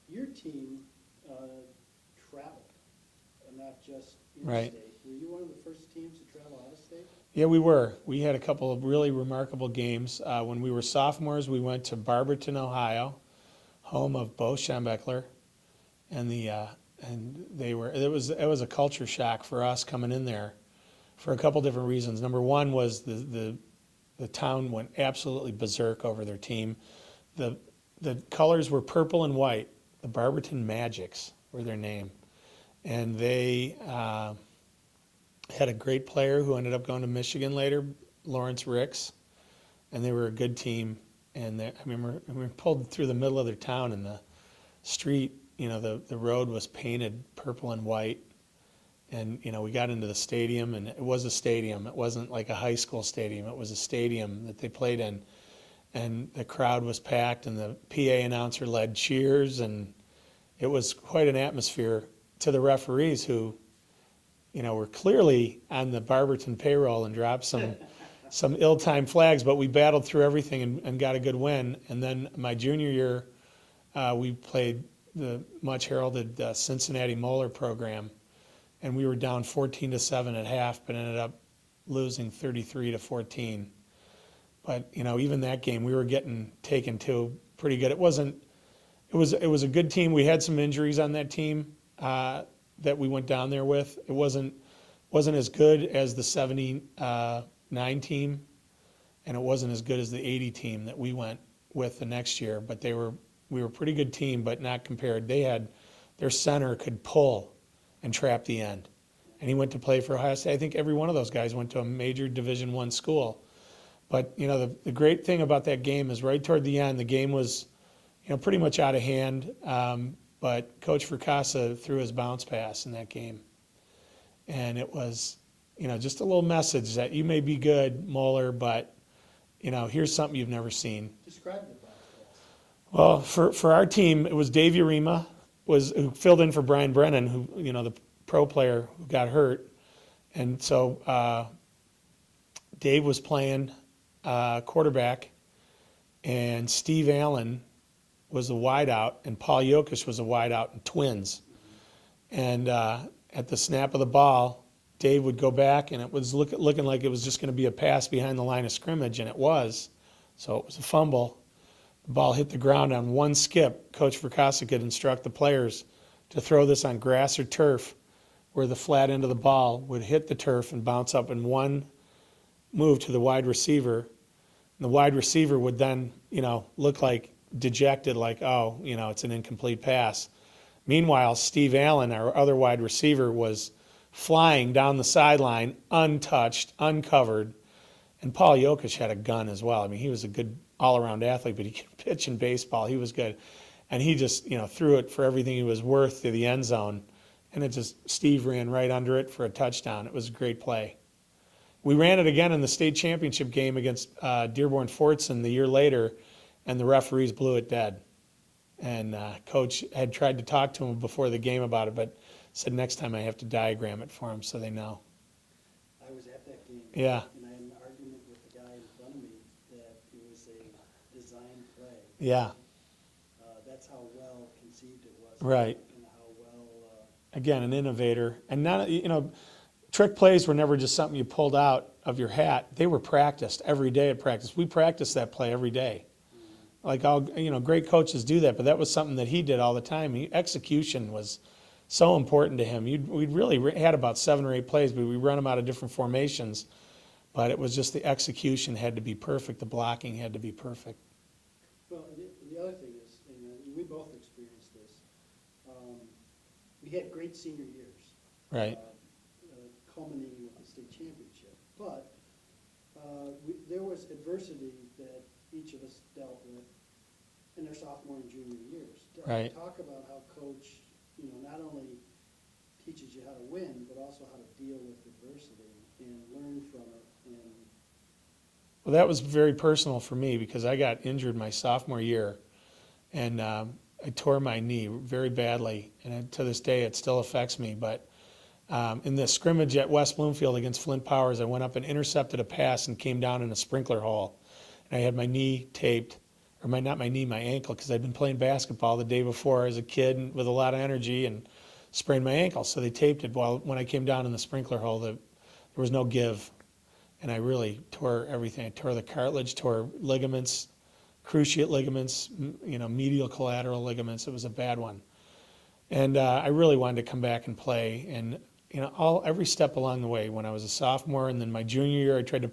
your team traveled, not just in Right. state. Were you one of the first teams to travel out of state? Yeah, we were. We had a couple of really remarkable games. When we were sophomores, we went to Barberton, Ohio, home of Bo Schembechler, and it was a culture shock for us coming in there for a couple different reasons. Number one was the town went absolutely berserk over their team. The the colors were purple and white. The Barberton Magics were their name, and they had a great player who ended up going to Michigan later, Lawrence Ricks, and they were a good team. And I remember we pulled through the middle of their town, and the street, the road was painted purple and white. And we got into the stadium, and it was a stadium. It wasn't like a high school stadium. It was a stadium that they played in, and the crowd was packed, and the PA announcer led cheers, and it was quite an atmosphere to the referees who, were clearly on the Barberton payroll and dropped some ill-timed flags, but we battled through everything and got a good win. And then my junior year, we played the much heralded Cincinnati Moeller program, and we were down 14-7 at half, but ended up losing 33-14. But even that game, we were getting taken to pretty good. It was a good team. We had some injuries on that team that we went down there with. It wasn't as good as the 79 team, and it wasn't as good as the 80 team that we went with the next year. But we were a pretty good team, but not compared. Their center could pull and trap the end, and he went to play for Ohio State. I think every one of those guys went to a major Division I school. But the great thing about that game is right toward the end, the game was pretty much out of hand. But Coach Fracassa threw his bounce pass in that game, and it was just a little message that you may be good, Moeller, but here's something you've never seen. Describe the bounce pass. Well, for our team, it was Dave Urema who filled in for Brian Brennan, who the pro player who got hurt, and so Dave was playing quarterback, and Steve Allen was a wideout, and Paul Yokish was a wideout, and twins. And at the snap of the ball, Dave would go back, and it was looking like it was just going to be a pass behind the line of scrimmage, and it was. So it was a fumble. The ball hit the ground on one skip. Coach Fracassa could instruct the players to throw this on grass or turf, where the flat end of the ball would hit the turf and bounce up in one move to the wide receiver. And the wide receiver would then, look like dejected, like, oh, it's an incomplete pass. Meanwhile, Steve Allen, our other wide receiver, was flying down the sideline, untouched, uncovered. And Paul Yokish had a gun as well. I mean, he was a good all-around athlete, but he could pitch in baseball. He was good. And he just, threw it for everything he was worth to the end zone. And Steve ran right under it for a touchdown. It was a great play. We ran it again in the state championship game against Dearborn-Fortson the year later, and the referees blew it dead. And Coach had tried to talk to him before the game about it, but said next time I have to diagram it for him so they know. I was at that game. Yeah. And I had an argument with the guy in front of me that it was a design play. Yeah. That's how well conceived it was. Right. And how well. Again, an innovator. And not, trick plays were never just something you pulled out of your hat. They were practiced every day at practice. We practiced that play every day. Like great coaches do that, but that was something that he did all the time. Execution was so important to him. We'd really had about 7 or 8 plays, but we run them out of different formations. But it was just the execution had to be perfect. The blocking had to be perfect. Well, the other thing is, and we both experienced this, we had great senior years. Right. Culminating with the state championship. But there was adversity that each of us dealt with in their sophomore and junior years. Right. Talk about how coach, not only teaches you how to win, but also how to deal with adversity and learn from it. Well, that was very personal for me because I got injured my sophomore year, and I tore my knee very badly, and to this day it still affects me. But in the scrimmage at West Bloomfield against Flint Powers, I went up and intercepted a pass and came down in a sprinkler hole. And I had my knee taped, or not my knee, my ankle, because I'd been playing basketball the day before as a kid and with a lot of energy and sprained my ankle. So they taped it. Well, when I came down in the sprinkler hole, there was no give. And I really tore everything. I tore the cartilage, tore ligaments, cruciate ligaments, medial collateral ligaments. It was a bad one. And I really wanted to come back and play. And, every step along the way, when I was a sophomore and then my junior year, I tried to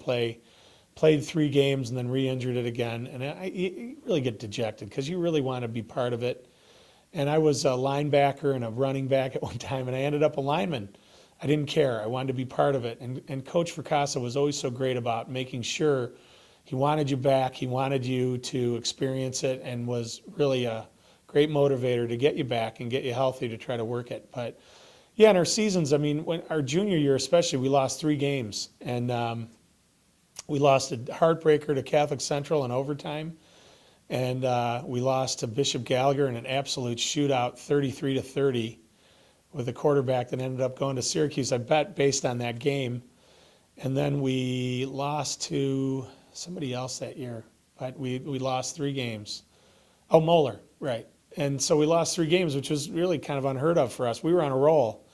played 3 games and then re-injured it again. And you really get dejected because you really want to be part of it. And I was a linebacker and a running back at one time, and I ended up a lineman. I didn't care. I wanted to be part of it. And Coach Fracassa was always so great about making sure he wanted you back. He wanted you to experience it and was really a great motivator to get you back and get you healthy to try to work it. But yeah, in our seasons, when our junior year especially, we lost 3 games. And we lost a heartbreaker to Catholic Central in overtime. And we lost to Bishop Gallagher in an absolute shootout, 33-30. With a quarterback that ended up going to Syracuse, I bet, based on that game. And then we lost to somebody else that year, but we lost 3 games. Oh, Moeller, right. And so we lost 3 games, which was really kind of unheard of for us. We were on a roll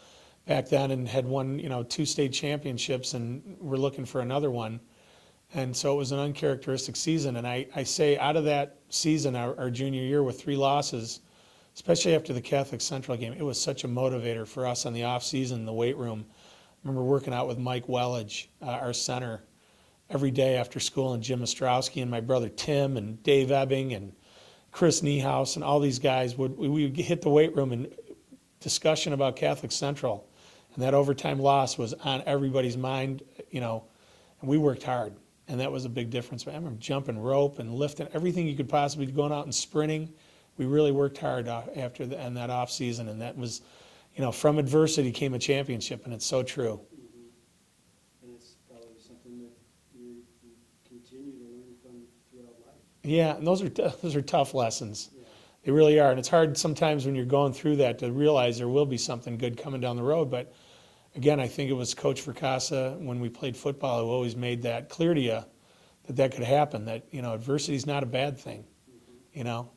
back then and had won, 2 state championships, and we're looking for another one. And so it was an uncharacteristic season. And I say out of that season, our junior year with 3 losses, especially after the Catholic Central game, it was such a motivator for us on the off season in the weight room. I remember working out with Mike Wellage, our center, every day after school, and Jim Ostrowski and my brother Tim and Dave Ebbing and Chris Niehaus and all these guys. We would hit the weight room and discussion about Catholic Central. And that overtime loss was on everybody's mind, and we worked hard. And that was a big difference. I remember jumping rope and lifting, everything you could possibly do, going out and sprinting. We really worked hard after in that off season, and that was, from adversity came a championship, and it's so true. Mm-hmm. And it's probably something that you continue to learn from throughout life. Yeah, and those are tough lessons. Yeah. They really are, and it's hard sometimes when you're going through that to realize there will be something good coming down the road. But again, I think it was Coach Fracassa when we played football who always made that clear to you that could happen. That adversity is not a bad thing. Mm-hmm.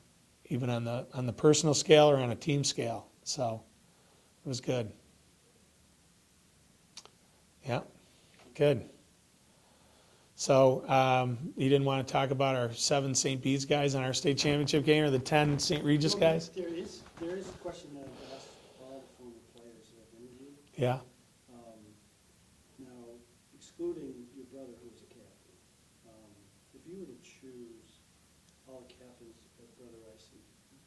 Even on the personal scale or on a team scale. So it was good. Yeah, good. So you didn't want to talk about our 7 St. Bede's guys in our state championship game or the 10 St. Regis guys? There is a question that I've asked all the former players that I've interviewed. Yeah. Now, excluding your brother who was a captain, if you were to choose all the captains at Brother Rice,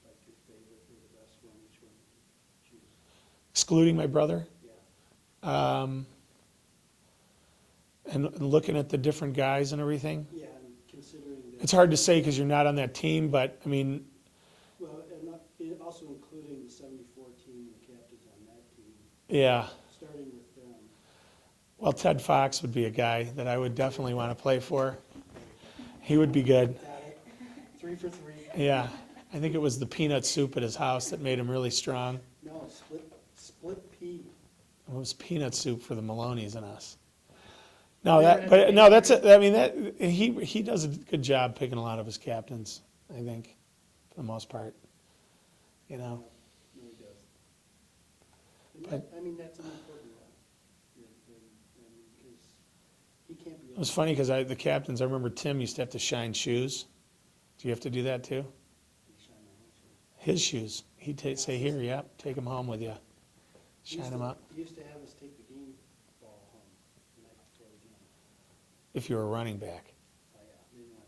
like your favorite or the best one, which one would you choose? Excluding my brother? Yeah. And looking at the different guys and everything? Yeah, and considering that. It's hard to say because you're not on that team, but I mean. Well, and also including the 74 team and the captains on that team. Yeah. Starting with them. Well, Ted Fox would be a guy that I would definitely want to play for. He would be good. Got it. 3 for 3. Yeah. I think it was the peanut soup at his house that made him really strong. No, split pea. It was peanut soup for the Maloneys and us. No, that's it. I mean, that he does a good job picking a lot of his captains, I think, for the most part. No, he does. And that's an important one. Because he can't be. It was funny because the captains, I remember Tim used to have to shine shoes. Do you have to do that too? His shoes. He'd say, here, yep, take them home with you. Shine them up. He used to have us take the game ball home the night before the game. If you were a running back. Oh, yeah, maybe on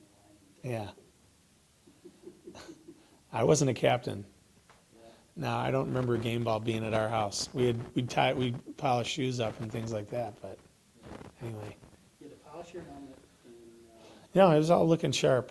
the line. Yeah. I wasn't a captain. Yeah. No, I don't remember a game ball being at our house. We'd polish shoes up and things like that, but anyway. You had to polish your helmet and, No, it was all looking sharp.